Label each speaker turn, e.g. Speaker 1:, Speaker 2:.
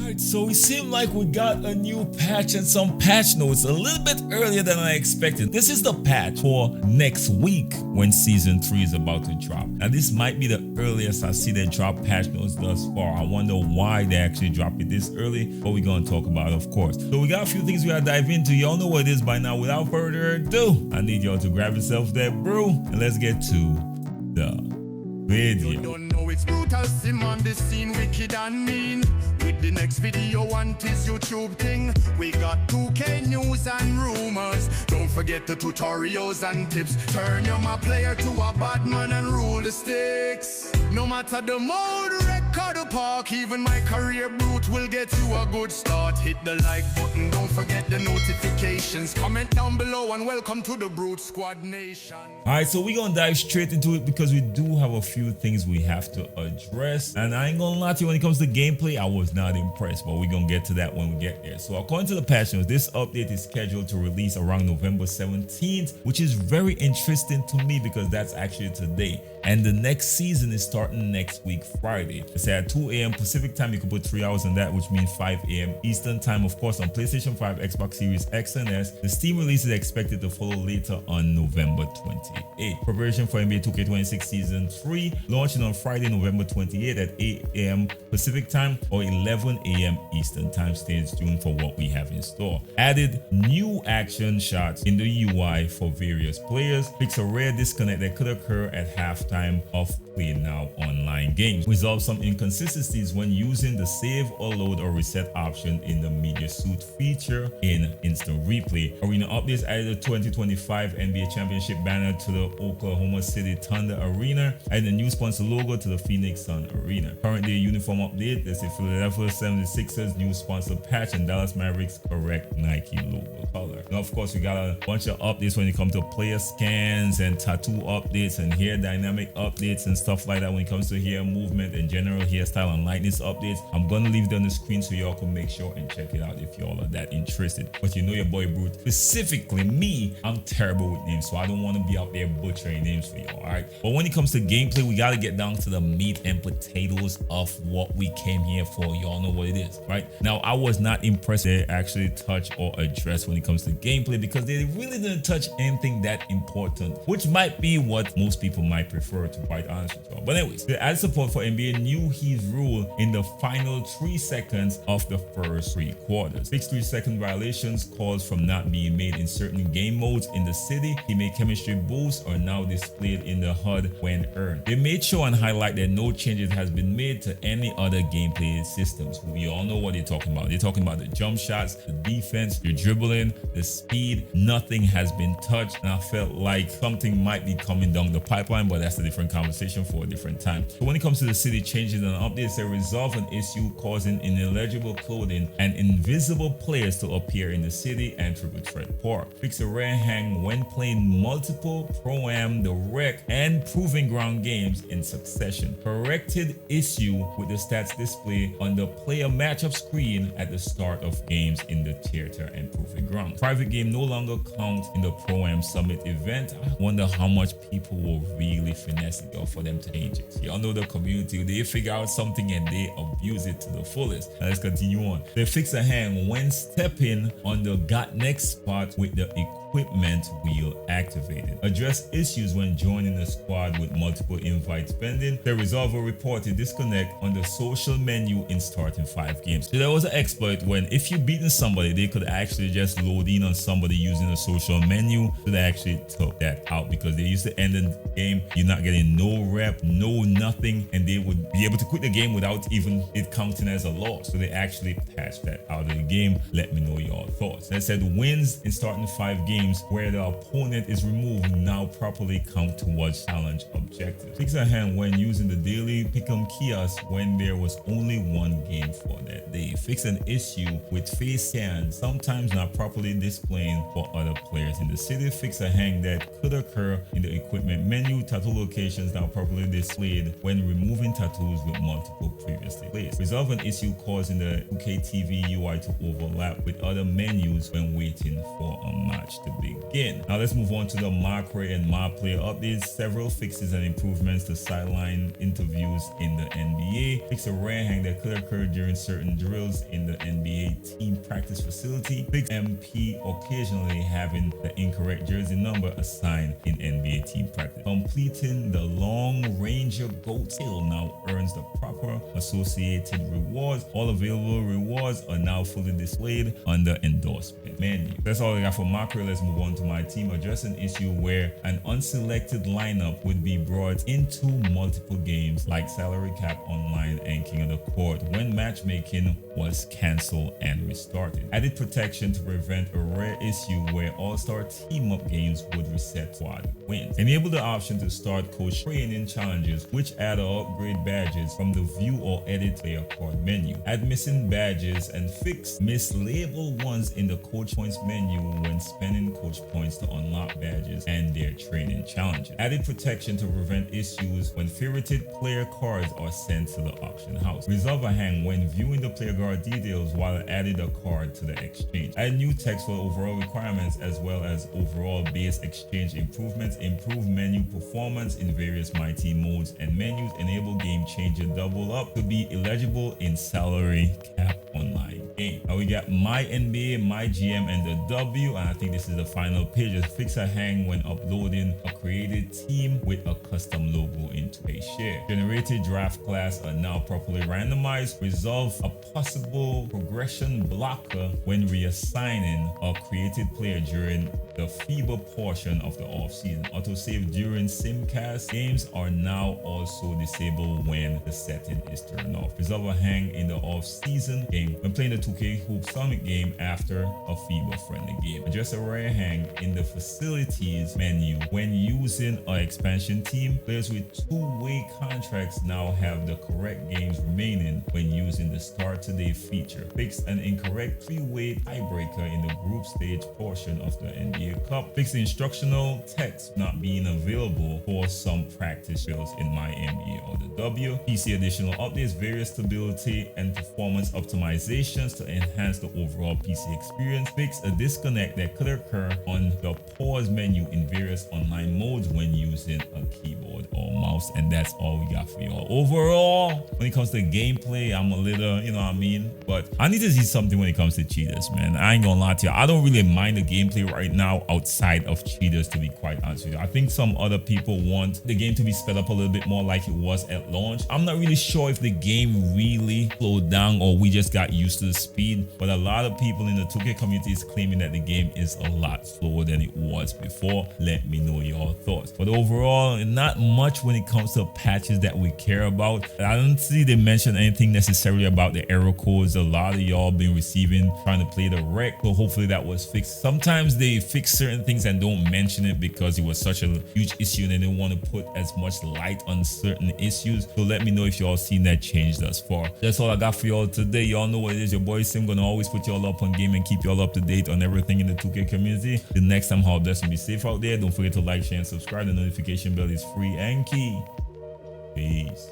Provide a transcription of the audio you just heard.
Speaker 1: Alright, so it seemed like we got a new patch and some patch notes a little bit earlier than I expected. This is the patch for next week when Season 3 is about to drop. Now this might be the earliest I see they drop patch notes thus far. I wonder why they actually drop it this early, but we're going to talk about it, of course. So we got a few things we got to dive into. Y'all know what it is by now. Without further ado, I need y'all to grab yourself that brew and let's get to the video.
Speaker 2: You don't know it's brutal, sim on the scene, wicked and mean. With the next video, one is YouTube thing. We got 2K news and rumors. Don't forget the tutorials and tips. Turn your my player to a bad man and rule the sticks. No matter the mode, record or park, even my career brute will get you a good start. Hit the like button, don't forget the notifications. Comment down below and welcome to the Brute Squad Nation.
Speaker 1: Alright, so we're gonna dive straight into it because we do have a few things we have to address. And I ain't gonna lie to you, when it comes to gameplay, I was not impressed, but we're gonna get to that when we get there. So according to the patch notes, this update is scheduled to release around November 17th, which is very interesting to me because that's actually today. And the next season is starting next week, Friday. It's at 2 a.m. Pacific time. You can put 3 hours on that, which means 5 a.m. Eastern time, of course, on PlayStation 5, Xbox Series X and S. The Steam release is expected to follow later on November 28th. Preparation for NBA 2K26 Season 3 launching on Friday, November 28th at 8 a.m. Pacific time or 11 a.m. Eastern time. Stay tuned for what we have in store. Added new action shots in the UI for various players. Fix a rare disconnect that could occur at halftime of Play Now online games. Resolve some inconsistencies when using the save or load or reset option in the media suit feature in instant replay. Arena updates added the 2025 NBA championship banner to the Oklahoma City Thunder Arena and the new sponsor logo to the Phoenix Sun Arena. Currently a uniform update. There's a Philadelphia 76ers new sponsor patch and Dallas Mavericks correct Nike logo color. Now of course we got a bunch of updates when it comes to player scans and tattoo updates and hair dynamic updates and stuff like that when it comes to hair movement and general hairstyle and lightness updates. I'm gonna leave it on the screen so y'all can make sure and check it out if y'all are that interested. But you know your boy Brute, specifically me, I'm terrible with names, so I don't want to be out there butchering names for y'all. Alright, but when it comes to gameplay, we got to get down to the meat and potatoes of what we came here for. Y'all know what it is, right? Now I was not impressed they actually touch or address when it comes to gameplay because they really didn't touch anything that important, which might be what most people might prefer, to be quite honest with y'all. But anyways, they add support for NBA new Heat rule in the final 3 seconds of the first 3 quarters. Fixed 3-second violations calls from not being made in certain game modes in the city. Teammate chemistry boosts are now displayed in the HUD when earned. They made sure and highlight that no changes has been made to any other gameplay systems. We all know what they're talking about. They're talking about the jump shots, the defense, your dribbling, the speed. Nothing has been touched, and I felt like something might be coming down the pipeline, but that's a different conversation for a different time. So when it comes to the city changes and updates, they resolve an issue causing ineligible clothing and invisible players to appear in the city and triple threat park. Fix a rare hang when playing multiple Pro-Am, the Rec, and Proving Ground games in succession. Corrected issue with the stats display on the player matchup screen at the start of games in the theater and Proving Ground. Private game no longer count in the Pro-Am Summit event. I wonder how much people will really finesse it for them to change it. Y'all know the community, they figure out something and they abuse it to the fullest. Now let's continue on. They fix a hang when stepping on the got next spot with the equipment wheel activated. Address issues when joining a squad with multiple invites pending. They resolve a reported disconnect on the social menu in starting 5 games. So there was an exploit when if you beaten somebody, they could actually just load in on somebody using a social menu. So they actually took that out because they used to end the game, you're not getting no rep, no nothing, and they would be able to quit the game without even it counting as a loss. So they actually patched that out of the game. Let me know your thoughts. They said wins in starting 5 games where the opponent is removed now properly count towards challenge objectives. Fix a hand when using the daily pick'em kiosk when there was only 1 game for that day. Fix an issue with face scans sometimes not properly displaying for other players in the city. Fix a hang that could occur in the equipment menu. Tattoo locations now properly displayed when removing tattoos with multiple previously placed. Resolve an issue causing the 2K TV UI to overlap with other menus when waiting for a match to begin. Now let's move on to the MyCareer and MyPlayer updates. Several fixes and improvements to sideline interviews in the NBA. Fix a rare hang that could occur during certain drills issues in the NBA team practice facility. Fix MP occasionally having the incorrect jersey number assigned in NBA team practice. Completing the Long Ranger Goat Tail now earns the proper associated rewards. All available rewards are now fully displayed under endorsement menu. That's all I got for MyCareer. Let's move on to my team. Address an issue where an unselected lineup would be brought into multiple games like Salary Cap Online and King of the Court when matchmaking was cancelled and restarted. Added protection to prevent a rare issue where all-star team-up games would reset squad wins. Enable the option to start coach training challenges which add or upgrade badges from the view or edit player card menu. Add missing badges and fix mislabeled ones in the coach points menu when spending coach points to unlock badges and their training challenges. Added protection to prevent issues when favorited player cards are sent to the auction house. Resolve a hang when viewing the player card details while added a card to the exchange. Add new text for overall requirements as well as overall base exchange improvements. Improve menu performance in various MyTeam modes and menus. Enable game changer double up to be eligible in Salary Cap Online game. Now we got MyNBA, MyGM, and the W, and I think this is the final page. Just fix a hang when uploading a created team with a custom logo into a share. Generated draft class are now properly randomized. Resolve a possible progression blocker when reassigning a created player during the FIBA portion of the offseason. Autosave during simcast games are now also disabled when the setting is turned off. Resolve a hang in the off-season game when playing the 2K Hoop Summit game after a FIBA friendly game. Address a rare hang in the facilities menu when using an expansion team. Players with two-way contracts now have the correct games remaining when using the start today feature. Fix an incorrect three-way tiebreaker in the group stage portion of the NBA Cup. Fix the instructional text not being available for some practice fields in MyNBA or the W. PC additional updates, various stability and performance optimizations to enhance the overall PC experience. Fix a disconnect that could occur on the pause menu in various online modes when using a keyboard or mouse. And that's all we got for y'all. Overall, when it comes to gameplay, I'm a little, you know what I mean? But I need to see something when it comes to cheaters, man. I ain't gonna lie to you. I don't really mind the gameplay right now outside of cheaters, to be quite honest with you. I think some other people want the game to be sped up a little bit more like it was at launch. I'm not really sure if the game really slowed down or we just got used to the speed, but a lot of people in the 2K community is claiming that the game is a lot slower than it was before. Let me know your thoughts. But overall, not much when it comes to patches that we care about. I don't see they mention anything necessarily about the error codes a lot of y'all been receiving trying to play the rec, so hopefully that was fixed. Sometimes they fix certain things and don't mention it because it was such a huge issue and they didn't want to put as much light on certain issues. So let me know if y'all seen that change thus far. That's all I got for y'all today. Y'all know what it is. Your boy Sim gonna always put y'all up on game and keep y'all up to date on everything in the 2K community. The next time, how blessed and be safe out there. Don't forget to like, share, and subscribe. The notification bell is free and key. Peace.